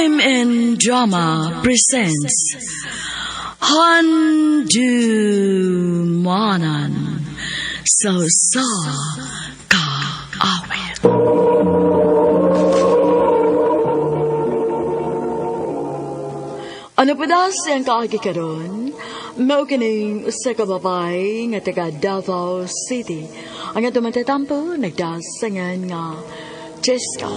MN Drama presents Handumanan Sa Kaawit. Ano po na siyang kaagikaroon? Mao kining usa ka babay nga taga Davao City. Ang ato matatampo nagdasangan nga Jessica.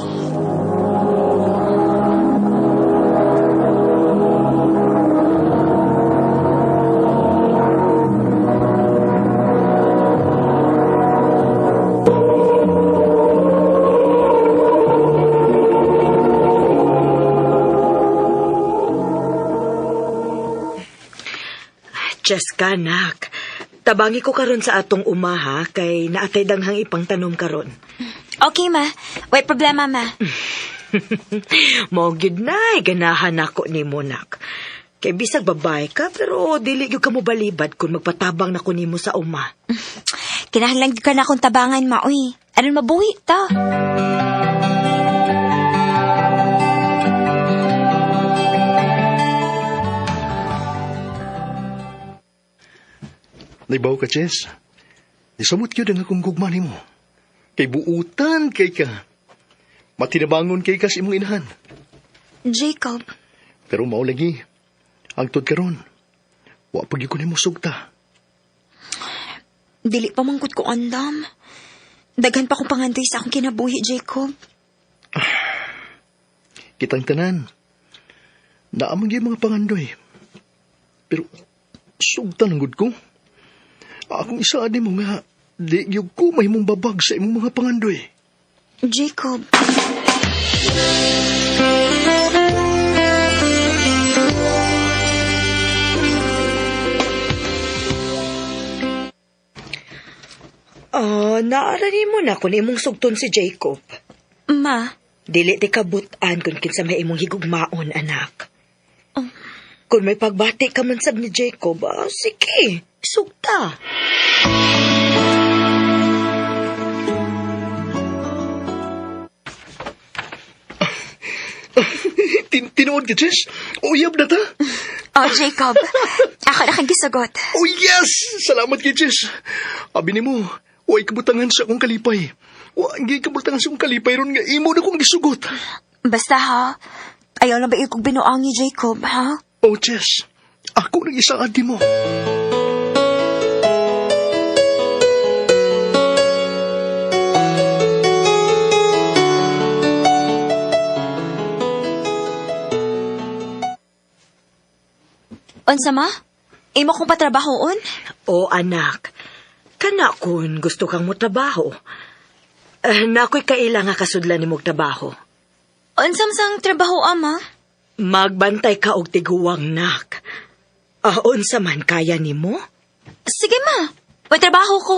Jessica, nak. Tabangi ko karon sa atong umaha kay naatay danghang ipang tanom karon. Okay, ma. Wait problema, ma. Mo gid nay ganahan ako nimo, nak. Kay bisag babae ka pero dili gyud ka mo balibad kung magpatabang nako nimo sa uma. Kinahanglan ka na akong tabangan, ma. Uy, aron mabuhi ta. Naibaw ka, Jess. Nisamot yun ang akong gugma mo. Kay buutan kay ka. Matinabangon kay ka sa imong inahan. Jacob. Pero maulagi, hangtod karon. Wa pag ko nimo sugta. Dili pa mangkot ko andam. Daghan pa kong pangandoy sa akong kinabuhi, Jacob. Kitang tanan. Naamang yung mga pangandoy. Pero sugta ng gud ko. Akong isa mo nga, di yung ko may mong babag sa imong mga pangandoy. Jacob. Naarani mo na kung imong sugton si Jacob. Ma. Dili ti kabutan kung kinsa may imong higugmaon, anak. Kung may pagbati ka man sab ni Jacob, sige, sugta. Tinuod ka, Jess? Uyab na ta? Oh, Jacob. Ako na kang gisugot. Oh, yes! Salamat kay Jess. Abi ni mo, huwag kabutangan sa akong kalipay. Huwag kabutangan sa akong kalipay ron nga imo na kong gisugot. Basta ha, ayaw na ba ikong binuang ni Jacob, ha? Oh, Jess, ako nang isaad di mo. Unsa ma? Imo kong patrabahoon? O anak, kana kun gusto kang motrabaho. Nakoy kaila nga kasudlan ni mong trabaho. Unsam sang trabaho, ama? Magbantay ka og tiguwang, nak. Unsa man kaya nimo? Sige ma, may trabaho ko.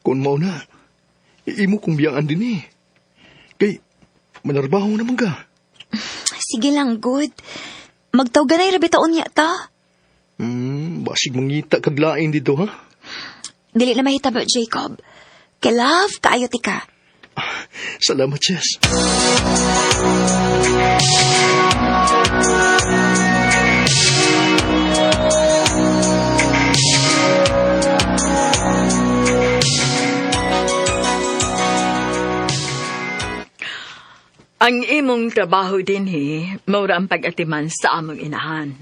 Kung mao na, imo kong biyaan din eh. Kay, manarbaho naman ka. Sige lang, good. Magtawganay rabi taon niya ta. Basig mangita kaglain dito, ha? Dili na mahitabo, Jacob. Kay love, kaayo ti ka. Salamat, Jess. Ang imong trabaho din maura ang pag-atiman sa among inahan.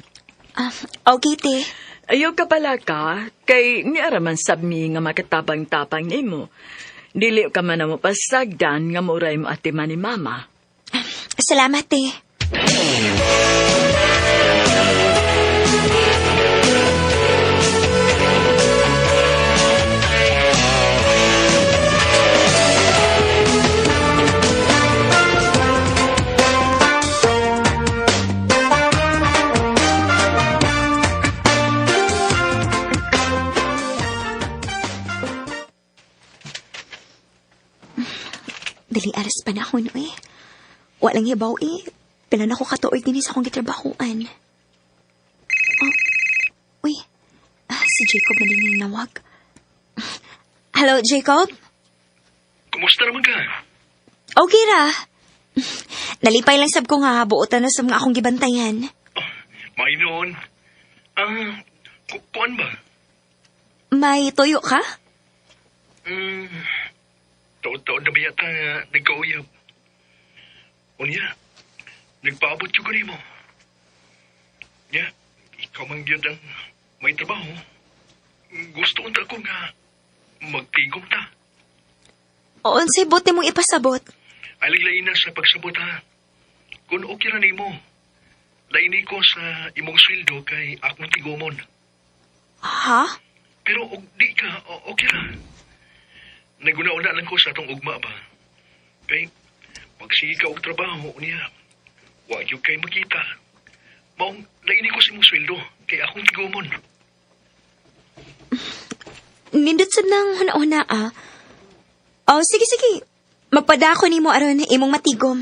Okay, te. Ayaw ka pala ka, kay niaraman sab mi nga makatabang-tapang nimo. Dili ka man mo pasagdan nga mauray mo atiman ni mama. Salamat, te. Dali alas panahon, eh. Walang hibaw, eh. Pila na ko katuoy din sa akong gitrabahuan. Oh, uy, si Jacob na din yung nawag. Hello, Jacob? Kumusta naman ka? Okay ra. Nalipay lang sab ko nga, buotan na sa mga akong gibantayan. Mainoon. Kuan ba? May tuyo ka? Taon-taon na ba yata nagkauyab? Unya, nagpaabot yung kanimo. Nya, ikaw mang yun ang may trabaho. Gusto unta ko nga magtigom ta. O, unsay bote mong ipasabot? Aliglain na sa pagsabot ha. Kung okay na nimo, laini ko sa imong sweldo kay akong tigomon. Ha? Pero og di ka, okay ra. Naguna-una lang ko sa atong ugma ba. Kay, magsige ka og trabaho niya. Huwag yung kay makita. Maong, laini ko sa imong sweldo kay akong tigomon. Nindot sab nang huna-huna Oh, sige. Magpadako ni mo aron imong matigom.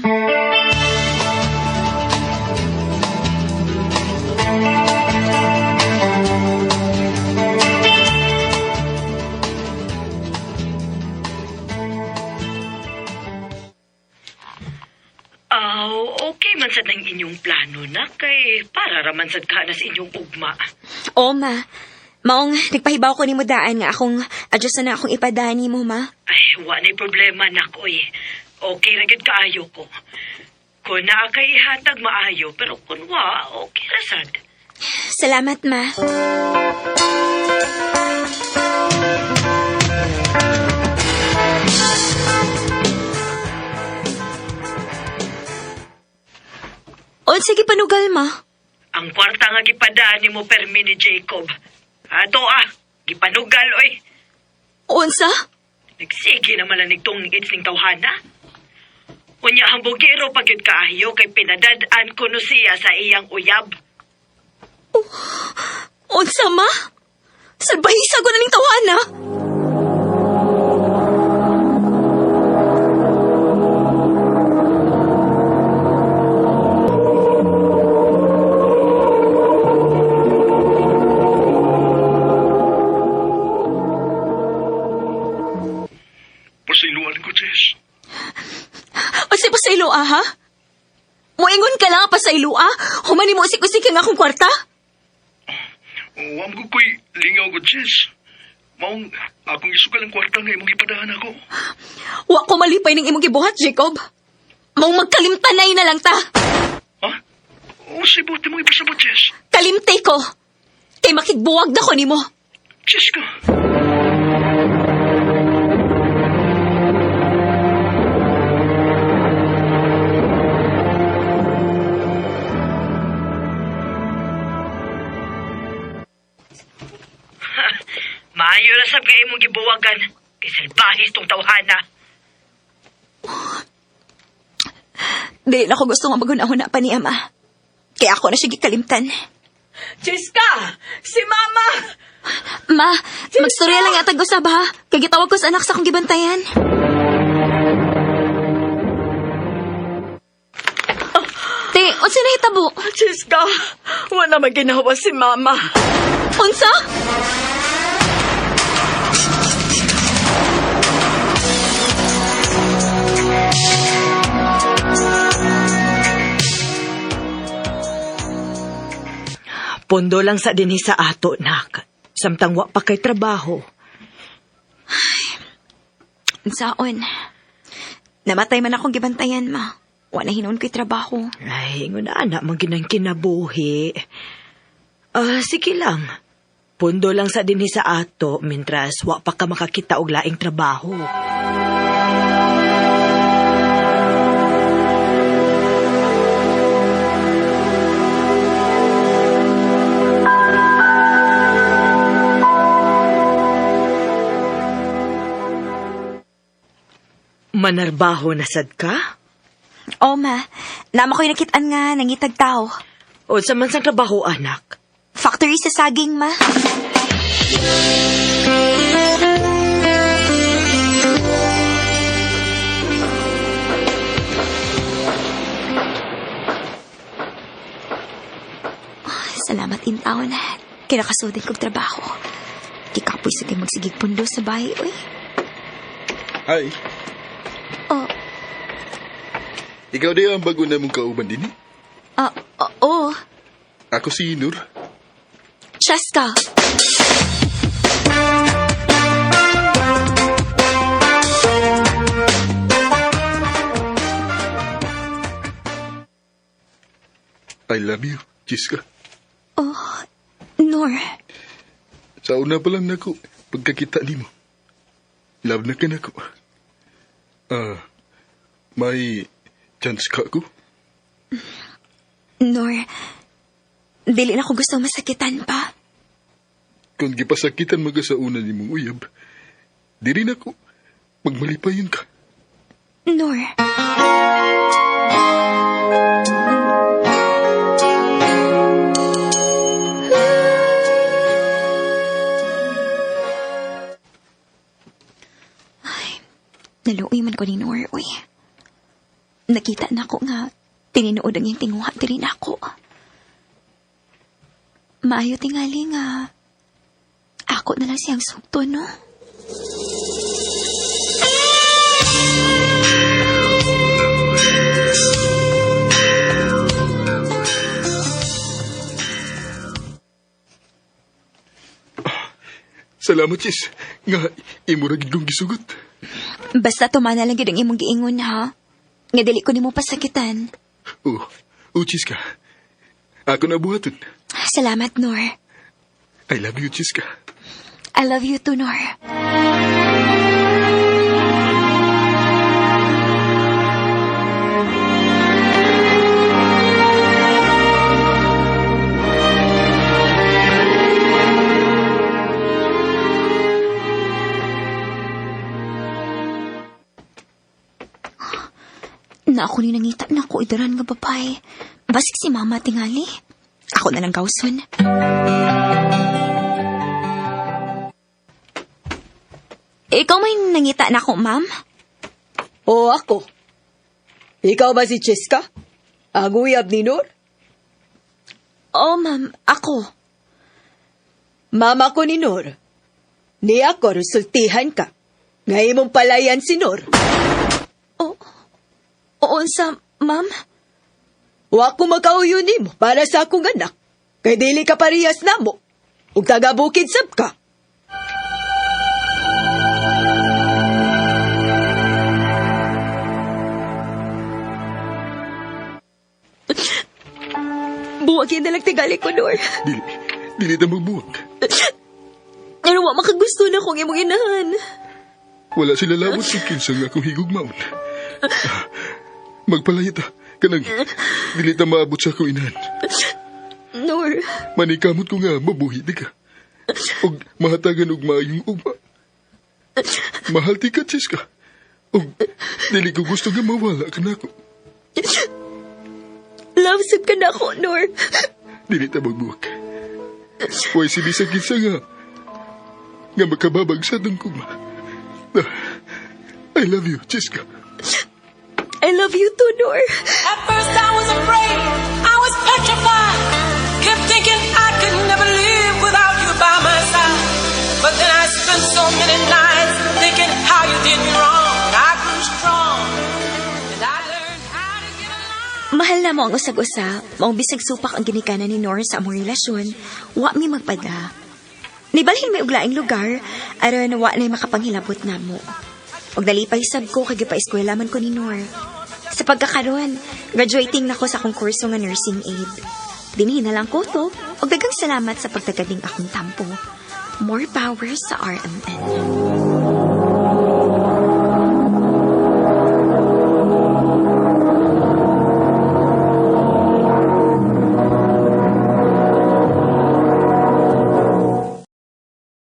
Okay man sad ang inyong plano na kay para raman sad ka na sa inyong ugma. O, ma. Maong nagpahibaw ko ni mo daan nga akong adjust na akong ipadani mo, ma. Ay, wala problema nak, oy. Okay ra gid kaayo ko. Kung naa kay ihatag maayo, pero kung wa, okay ra sad. Salamat, ma. O, sige panugal, ma. Ang kwarta nga gipadaan mo permi ni Jacob. Ato gipanugal, oy. Unsa? Nagsige naman lang nitong its ning tawhana. Unya ang bugiro pagyud kaayo kay pinadad-an ko no siya sa iyang uyab. Unsa, ma? Salbahisa ko na ning tawana. Pasiluan ko, Jess. Asa pasailua, ha? Moingon ka lang pasailua? Humani mo usik-usik ang akong kwarta? Wam ko ko'y lingaw ko, Jess. Maong akong isugal ang kwarta nga imong ipadahan ako. Wa ko malipay ng imong gibuhat, Jacob. Maong magkalimtanay na lang ta. Ha? O, sibuti mong ipasabot, Jess. Kalimtay ko. Kay makigbuwag na ko ni mo. Jess ka. Maayo na sab kay imong gibuwagan. Kay salbahis tong tawhana. Di na ko gusto nga maghuna-huna pa ni ama. Kaya ako na siya gikalimtan. Chiska! Si Mama! Ma, magstorya lang yatag usab ha. Kaya gitawag ko sa anak sa akong gibantayan. Te, unsa na hitabo? Chiska, wala naman ginawa si Mama. Unsa? Pondo lang sa dinhi sa ato, nak. Samtang wa pa kay trabaho. Unsaon? Namatay man akong gibantayan, ma. Wala hinon ko'y trabaho. Ay, ngun anak, maginang kinabuhi. Sige lang. Pondo lang sa dinhi sa ato, mintras wa pa ka makakita og laing trabaho. Manarbaho na sad ka? O, ma. Nama ko'y nakitaan nga nangitag tao. O sa man sang trabaho, anak? Factory sa saging, ma. Salamat in taon. Kinakasudin kong trabaho. Di kapoy sa kayo magsigig pundo sa bahay, uy. Hi. Oh, Ikaw di ang bago na mong kauban din eh? oo. Ako si Nur. Cheska. I love you, Jiska. Oh, Nor. Sa una pa lang nako, pagkakita ni mo. Love na ka nako. May chance ka ko? Nor, dili na ko gusto masakitan pa. Kung gipasakitan mga sa una ni mong uyab, di rin ako magmalipayon ka. Nor. Ay, naluoy man ko ni Nor, uy. Nakita na ko nga, tininood ang yung tinguha, di rin ako. Maayo tingali nga, ako na lang siyang sugto, no? Salamat, sis. Nga, imuragid kong gisugot. Basta tumana lang yun ang imong giingon, ha? Nga dili ko ni mo pasakitan. Chiska. Ako na buhaton. Salamat, Nor. I love you, Chiska. I love you too, Nor. Na ako ni nangita na ko idaran nga babae. Basik si mama tingali. Ako na lang gawson. Ikaw may nangita na ko, ma'am? O ako. Ikaw ba si Cheska? Ang uyab ni Nur? Oo, ma'am. Ako. Mama ko ni Nur. Ni ako resultihan ka. Nga imong palayan si Nur. Oo, sa, ma'am? Wa ko makauyo nimo para sa akong anak. Kay dili ka parehas namo. Ug taga Bukid sab ka. Buwag yan na lang tigali ko, Nor. Dili na magbuwag. Pero wa makagusto na kong imong inahan. Wala sila lamot sa kinsang akong higugmaon. Magpalayita. Kanang, dili na maabot sa akong inahan. Nor. Manikamot ko nga, mabuhi di ka. Og mahatagan og maayong ugma. Mahal ti ka, Cheska. Og dili ko gusto nga mawala ka na ako. Love sip ka na ako, Nor. Dili ta magbuwag. Huwag si Bisang kinsa nga makababag sa atong kugma. I love you, Cheska. I love you too, Nor. At first I was afraid, I was petrified. Kept thinking I could never live without you by my side. But then I spent so many nights thinking how you did me wrong. I grew strong, and I learned how to get along. Mahal na mo ang usag-usa, maong bisag supak ang ginikanan ni Nor sa among relasyon, wa mi magpada. Nibalhin may uglaing lugar, aron wa na makapanghilabot na mo. Og dalipay sab ko kay gipa-eskwela man ko ni Nor. Sa pagkakaroon, graduating na ko sa akong kurso nga nursing aid. Dinhi na lang ko to, og daghang salamat sa pagtagading akong tampo. More power sa RMN.